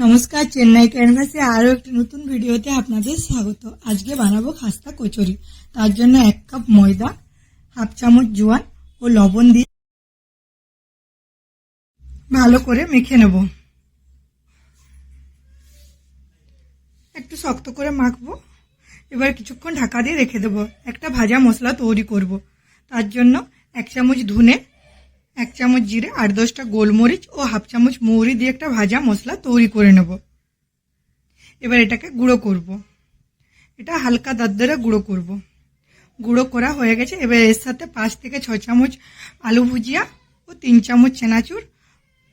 নমস্কার, চেন্নাই ক্যানভাসে আরও একটি নতুন ভিডিওতে আপনাদের স্বাগত। আজকে বানাবো খাস্তা কচুরি। তার জন্য 1 কাপ ময়দা, হাফ চামচ জোয়ান ও লবণ দিয়ে ভালো করে মেখে নেব। একটু শক্ত করে মাখবো। এবার কিছুক্ষণ ঢাকা দিয়ে রেখে দেবো। একটা ভাজা মশলা তৈরি করব। তার জন্য 1 চামচ ধনে, 1 চামচ জিরে, 8-10টা গোলমরিচ ও হাফ চামচ মৌরি দিয়ে একটা ভাজা মশলা তৈরি করে নেব। এবার এটাকে গুঁড়ো করব। এটা হালকা দরদরে গুঁড়ো করব। গুঁড়ো করা হয়ে গেছে। এবার এর সাথে 5 থেকে 6 চামচ আলু ভুজিয়া ও 3 চামচ চানাচুর,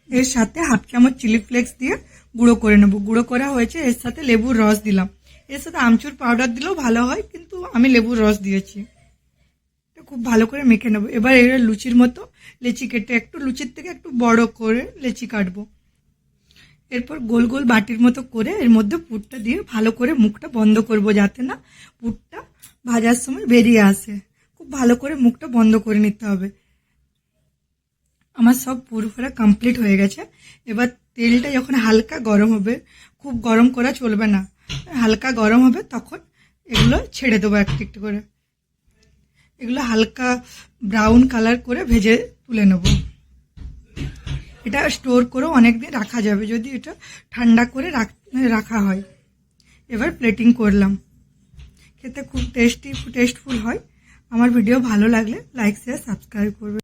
এর সাথে হাফ চামচ চিলি ফ্লেক্স দিয়ে গুঁড়ো করে নেব। গুঁড়ো করা হয়েছে। এর সাথে লেবুর রস দিলাম। এর সাথে আমচুর পাউডার দিলেও ভালো হয়, কিন্তু আমি লেবুর রস দিয়েছি। খুব ভালো করে মেখে নেব। এবার এর লুচির মতো লেচি কেটে, একটু লুচির থেকে একটু বড় করে লেচি কাটবো। এরপর গোল গোল বাটির মতো করে এর মধ্যে পুরটা দিয়ে ভালো করে মুখটা বন্ধ করব, যাতে না পুরটা ভাজার সময় বেরিয়ে আসে। খুব ভালো করে মুখটা বন্ধ করে নিতে হবে। আমার সব পুর ভরা কমপ্লিট হয়ে গেছে। এবার তেলটা যখন হালকা গরম হবে, খুব গরম করা চলবে না, হালকা গরম হবে তখন এগুলো ছেড়ে দেবো একটু একটু করে। এগুলো হালকা ব্রাউন কালার করে ভেজে তুলে নেব। এটা স্টোর করেও অনেকদিন রাখা যাবে যদি এটা ঠান্ডা করে রাখা হয়। এবার প্লেটিং করলাম। খেতে খুব টেস্টফুল হয়। আমার ভিডিও ভালো লাগলে লাইক, শেয়ার, সাবস্ক্রাইব করবেন।